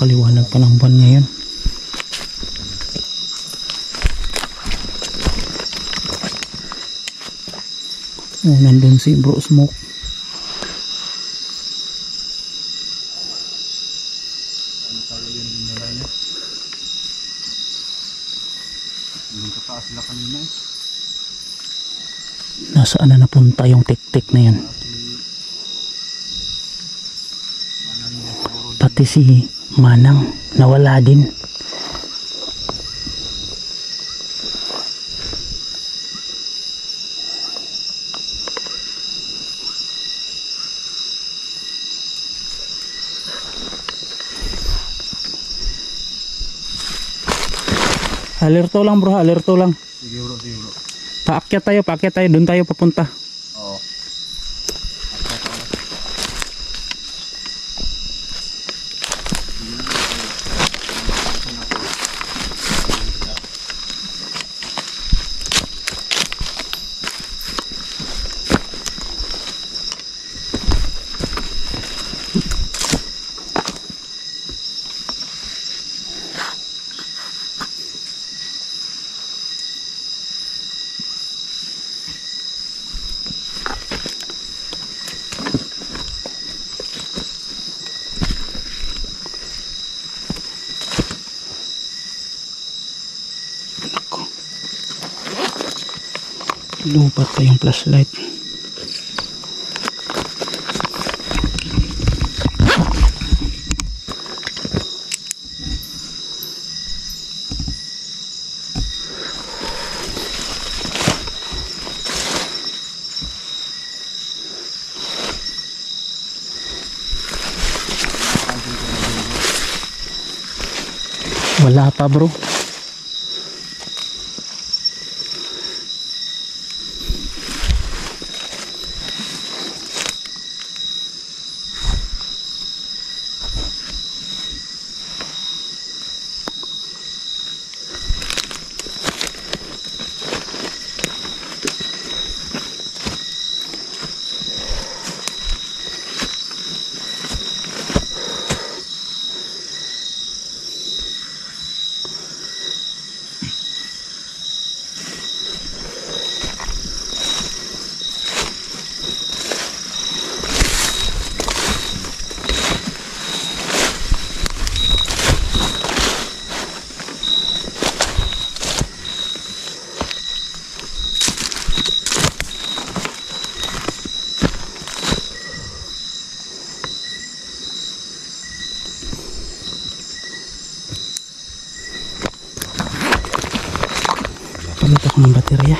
Napakaliwanag pa ng buwan ngayon. Oh, nandun si Bro Smoke. Nasaan na napunta yung tik-tik na yan? Pati si Manang nawala din. Alerto lang bro, alerto lang. Sige bro, sige bro. Paakyat tayo, doon tayo papunta. Oo. Lupat pa yung flashlight. Wala pa bro. Palit ako ng baterya.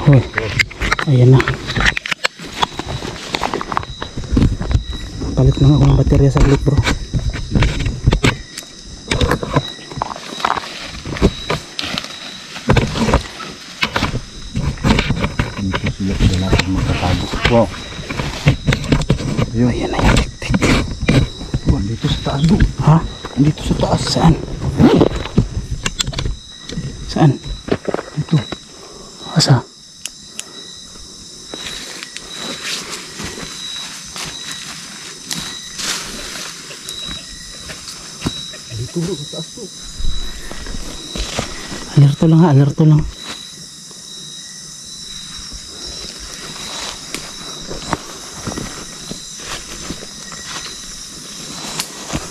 Hoy, ayan na. Palit lang ako ng baterya saglit bro. Dito sila natin magkatago. Wow. Ayan na yung tik-tik. Wow, dito sa taas bro. Ha? Dito sa taas. Saan? Saan? Dito. Asa? Dito bro, sa taas bro. Alerto lang ha, alerto lang.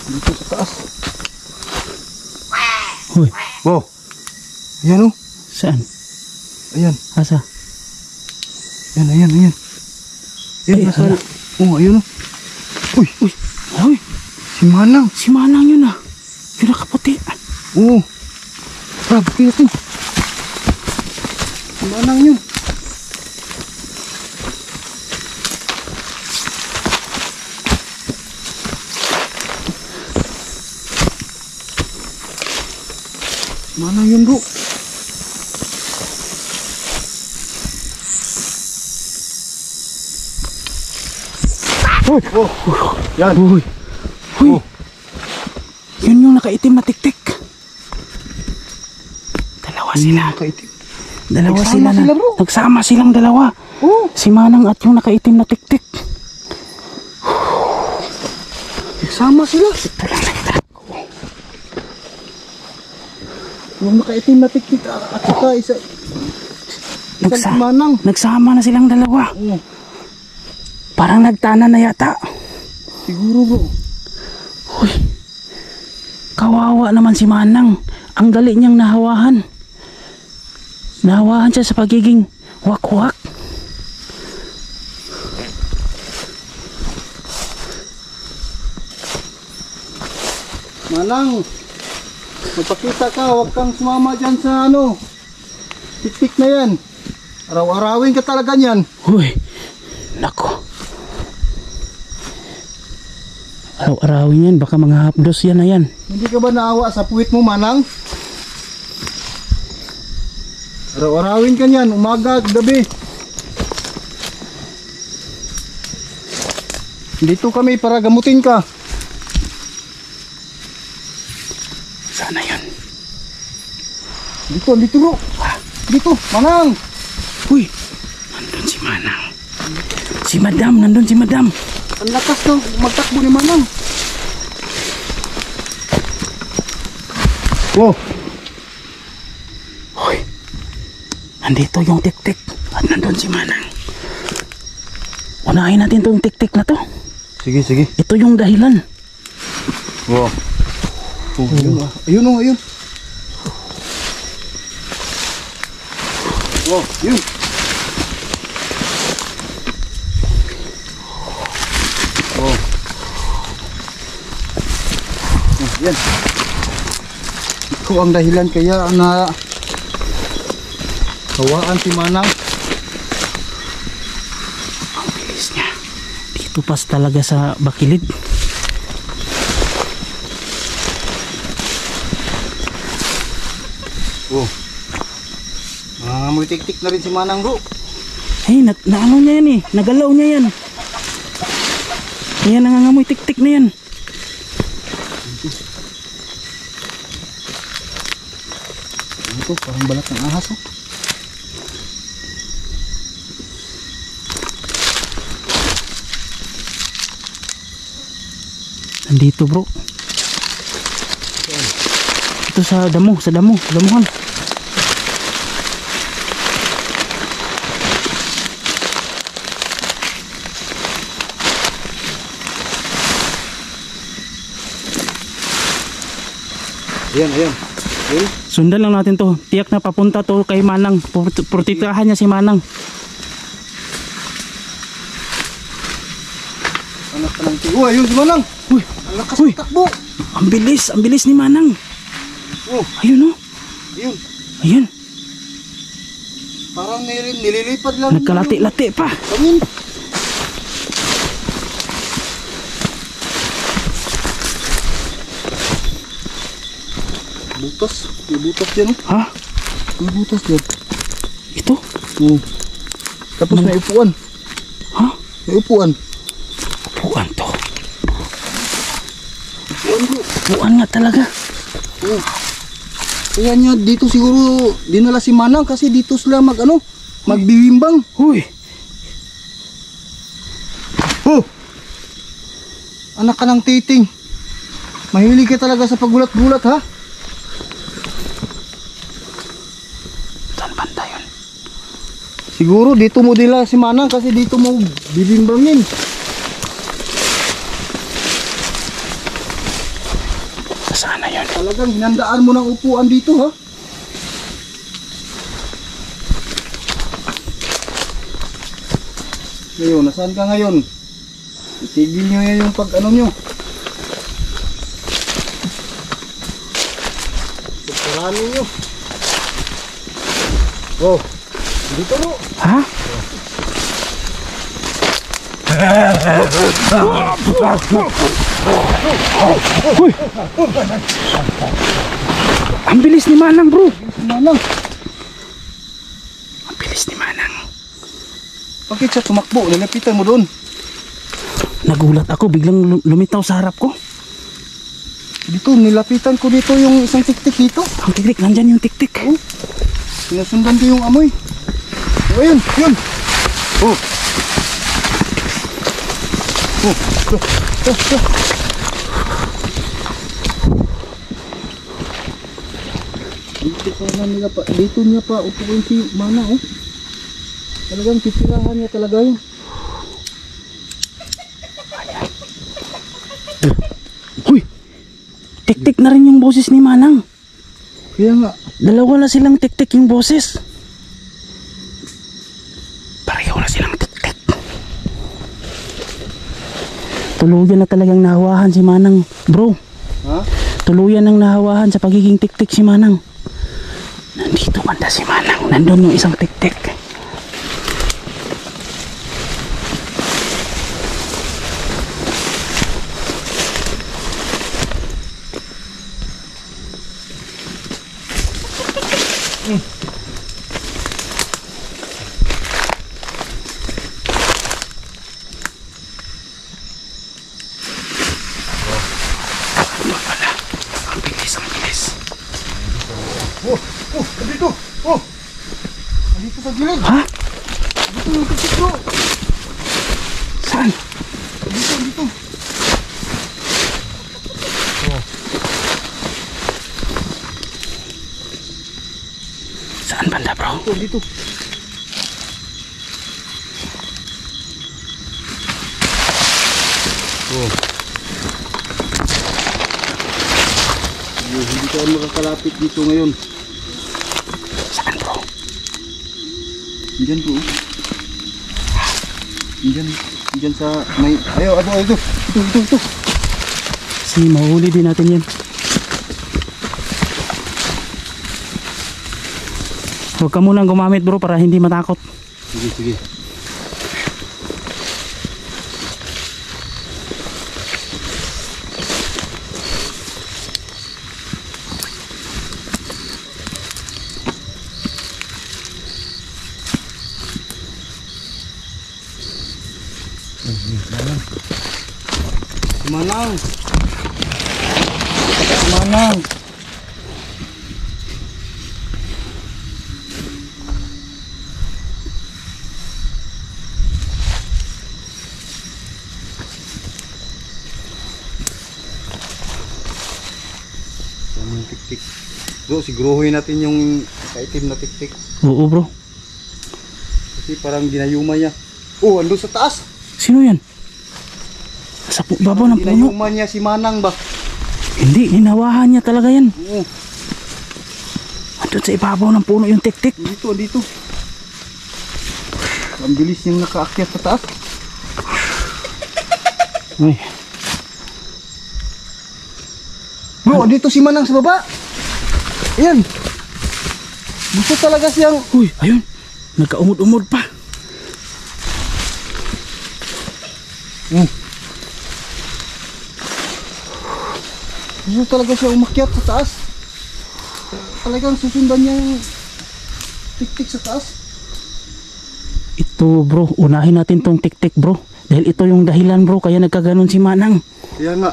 Dito sa taas. Hoy, Wow. Ayan o. saan? Ayan. Asa? Ayan, ayan, ayan. Ayan, Ay, nasa... ala. Oh, ayun o. Uy, Uy, uy, si Manang. si Manang yun ah. Yung nakaputi. Oo. Grabe kayo ito. Si Manang yun. Manang yun bro. Uy! Oh! Yan! Uy, uy. Oh. Yun yung nakaitim na tik-tik. Dalawa sila. Nakaitim. Dalawa Nagsama sila na. sila, bro. Nagsama silang dalawa. Oh! Si Manang at yung nakaitim na tik-tik. Nagsama sila. Ito lang nakita ko. Yung nakaitim na tiktik at saka isang si Manang. Nagsama na silang dalawa. Oo. Parang nagtana na yata. Siguro bro. Uy, kawawa naman si Manang. Ang dali niyang nahawahan. Nahawahan siya sa pagiging wak-wak. Manang, magpakita ka, huwag kang sumama dyan sa ano, tiktik na yan. Araw-arawin ka talaga niyan. Uy, nako. Araw-arawin yan, baka mga hapdos yan na yan. Hindi ka ba naawa sa puwit mo, Manang? Araw-arawin ka niyan, umaga at gabi. Dito kami para gamutin ka. Sana yun. Dito bro. Dito, Manang. Uy, nandun si Manang. Si Madam, nandun si Madam. Ang lakas ng magtakbo ni Manang. Wow. Uy, nandito yung tik-tik at nandun si Manang. Unahin natin tong tik-tik na to. Sige, sige. Ito yung dahilan. Wow. Oh, ayun oh, ayun. Wow, yun. Wow. Oh, yan. Ikaw ang dahilan kaya na hawaan si Manang. Ang bilis niya. Dito pas talaga sa bakilid. Oh. May tik-tik na rin si Manang bro. Hey, naano niya yan eh. Nagalaw niya yan. Kaya nangangamoy tik-tik na yan. Ito, parang balat ng ahas oh. Nandito bro. Ito sa damuhan. Ayan, ayan. Ayan. Sundan lang natin to. Tiyak na papunta to kay Manang. Protektahan niya si Manang. Anak ka ng tigo. Ayun si Manang. Uy, Ang lakas Uy. ng takbo. ang bilis ni Manang. Oh, Ayun oh. ayun. Ayun. Parang nililipad lang. Nagkalati-lati pa. Ayun. Butas. May butas dyan oh. Ha? May butas dyan. Ito? Oh. Tapos may upuan. Ha? May upuan. Upuan to. Upuan bro. Upuan nga talaga. Oh. Kaya niya dito siguro dinala si Manang kasi dito sila magbibimbang. Uy. Oh! Anak ka ng titing. Mahilig ka talaga sa pagulat-gulat ha? Saan banda yun? Siguro dito mo dila si Manang kasi dito mo bibimbangin. Sana yun. Talagang hinandaan mo ng upuan dito ha? Ngayon, nasaan ka ngayon? Itigil nyo yan yung pag-ano nyo. Pagkaranin nyo. Oh, dito mo. Ha? Uy! Ang bilis ni Manang bro. Manang, Ang bilis ni Manang. bakit siya tumakbo? Nilapitan mo doon. Nagulat ako, biglang lumitaw sa harap ko. Dito, nilapitan ko dito yung isang tiktik dito. Ang tiktik, nandyan yung tiktik. Oh, sinasundan ko yung amoy. Oh, ayun, yun. Oh. Oh. Sana nila pa, dito niya pa upuin si Mana oh. Talagang titirahan niya talaga yun. Uy! Tik-tik na rin yung boses ni Manang. Kaya nga. Dalawa na silang tik-tik yung boses. Pareho na silang tik-tik. Tuluyan na talagang nahawahan si Manang, bro. Ha? Tuluyan ng nahawahan sa pagiging tik-tik si Manang. Nandito banda si Manang. Nandun yung isang tik-tik. Dito! Oh! Dito sa gilid! Ha? Dito yung tiktik bro! Saan? Dito, dito! Oh. Saan banda, bro? Dito, dito! Oh. Hindi tayo makakalapit dito ngayon. Saan, bro? Diyan bro. Diyan sa may... Ayaw, ito. Ito. Si mahuli din natin yan. Huwag ka munang gumamit, bro, para hindi matakot. Sige. Manang. Yung tik-tik. Bro, siguruhin natin yung kaitim na tik-tik. Oo, bro. Kasi parang ginayuma niya. Oh, ando sa taas. Sino yan? Sa babaw ng puno. Ginayuma niya si Manang ba? Hindi, hinawahan niya talaga yan. Oo. Andun sa ibabaw ng puno yung tik-tik. Dito. Ang bilis niyang nakaakyat sa taas. Uy. Bro, dito si Manang sa baba. Ayan. Gusto talaga siyang... Uy, ayun. Nagkaumod-umod pa. Gusto talaga siya umakyat sa taas. Talagang susundan niya yung tik-tik sa taas. Ito, bro. Unahin natin tong tik-tik, bro. Dahil ito yung dahilan, bro. Kaya nagkaganon si Manang. Kaya nga.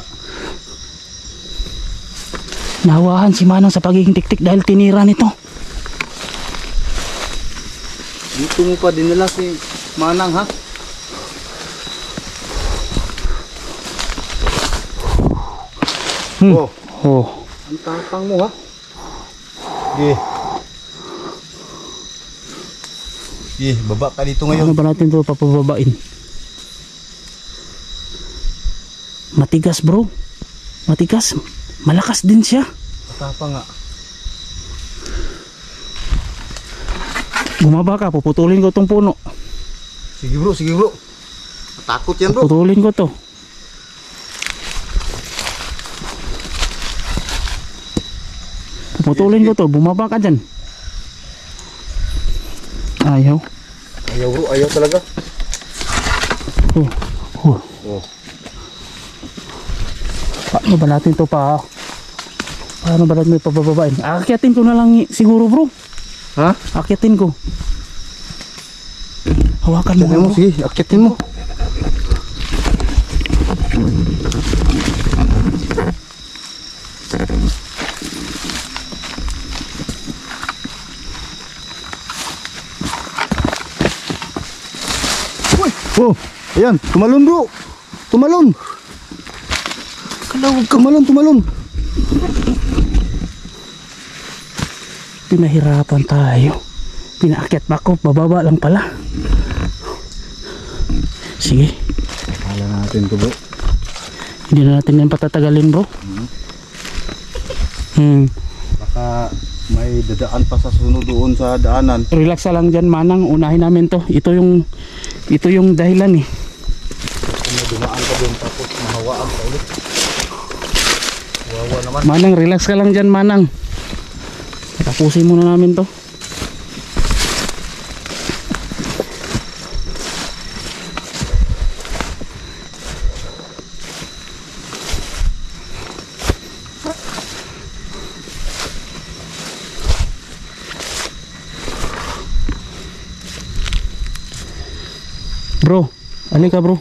Nahawahan si Manang sa pagiging tik-tik dahil tinira nito. Dito mo pa dinala si Manang ha? Oh, Oh. ang tapang mo ha? Sige. Sige, baba ka dito Ano ngayon. ba natin ito papababain? Matigas, bro. Matigas. Malakas din siya. Tapang nga. Bumaba ka, puputulin ko tong puno. Sige bro. Takot yan bro. Putulin ko to. Puputulin ko to, bumaba ka dyan. Ayaw. Ayaw bro, ayaw talaga. Oh. Oh. Paano ba natin to pa? Paano ba natin pabababain? Akyatin ko na lang siguro, bro. Ha? Akyatin ko. Hawakan mo. Akyatin mo, bro. sige, akyatin mo. Uy! Oh, ayan, tumalon bro. Tumalon. Tumalon. Pinahirapan tayo. Pinaakyat pa ako, bababa lang pala. Sige. Wala natin to bro. Hindi na natin yan patatagalin bro. Baka may dadaan pa sa sunod doon sa daanan. Relax ka lang dyan Manang, unahin namin to. Ito yung dahilan eh. Kung may dumaan ka doon tapos mahawaan ka ulit. Wawa naman. Manang, relax ka lang dyan Manang. Tapusin muna namin to. Bro, alika bro.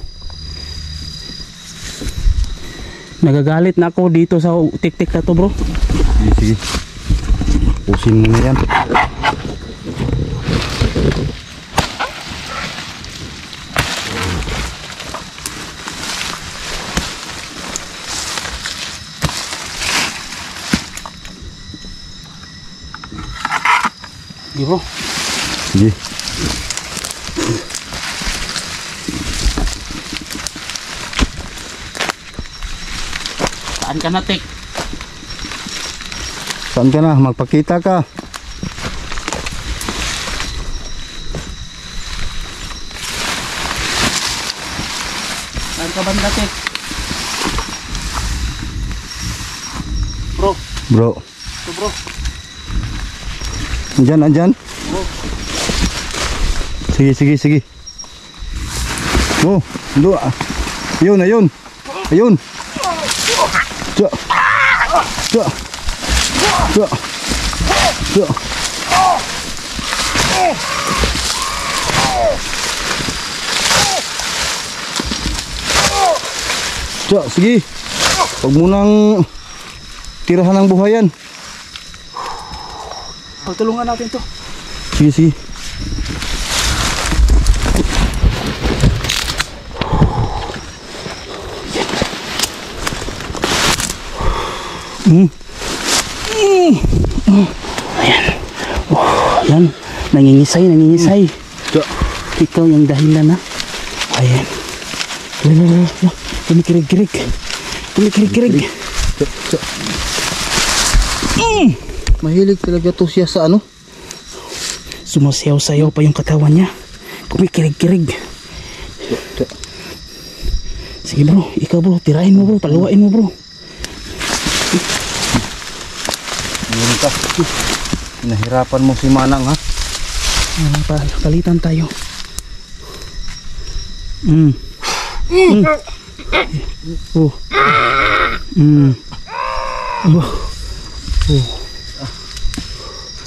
Nagagalit na ako dito sa tik-tik na to bro. Sige, sige. Pusin mo na yan. Sige bro. Sige. Saan ka na tik? Saan ka na? Magpakita ka. Saan ka banda tik? Bro, Bro. ito bro. Andyan, andyan. Bro. Sige, sige, sige. Oh, doon. Ayun, ayun. Ayun. Cok. Cok. Cok. Cok. Cok, sige. Huwag mo nang tirahan ng buhayan. Pagtulungan natin to. Sige, sige. Ayan. Oh, yan. Nangingisay, nangingisay. Cok. Ikaw yung dahilan na. Ayan. Kumikirig-kirig. Kumikirig-kirig. Cok, cok. Mahilig talaga to siya sa ano? Sumasayaw-sayaw pa yung katawan niya. Kumikirig-kirig. Cok, cok. Sige bro, ikaw bro, tirahin mo bro, paluwain mo bro. Ngayon ka. Nahirapan mo si Manang ha? Palitan tayo. Oh. Oh.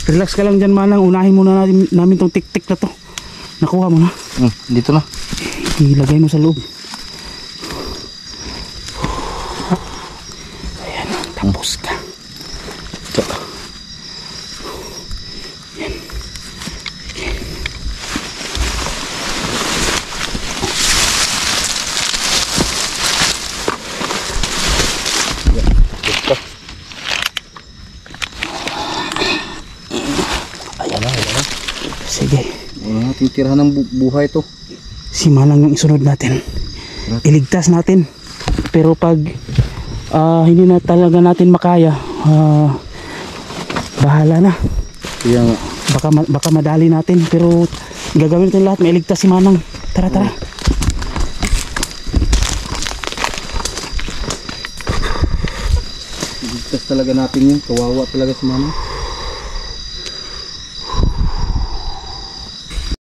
Relax ka lang dyan Manang, unahin muna namin tong tik-tik na to. Nakuha mo na. Dito na. Ilagay mo sa loob. Ayan, tapos ka. Cok. Sige. Wala natin tirahan ng buhay to. Si Manang yung isunod natin. Iligtas natin. Pero pag hindi na talaga natin makaya, bahala na. Kaya nga. Baka madali natin. Pero gagawin natin lahat. Mailigtas si Manang. Tara, tara. Ligtas talaga natin yun. Kawawa talaga si Manang.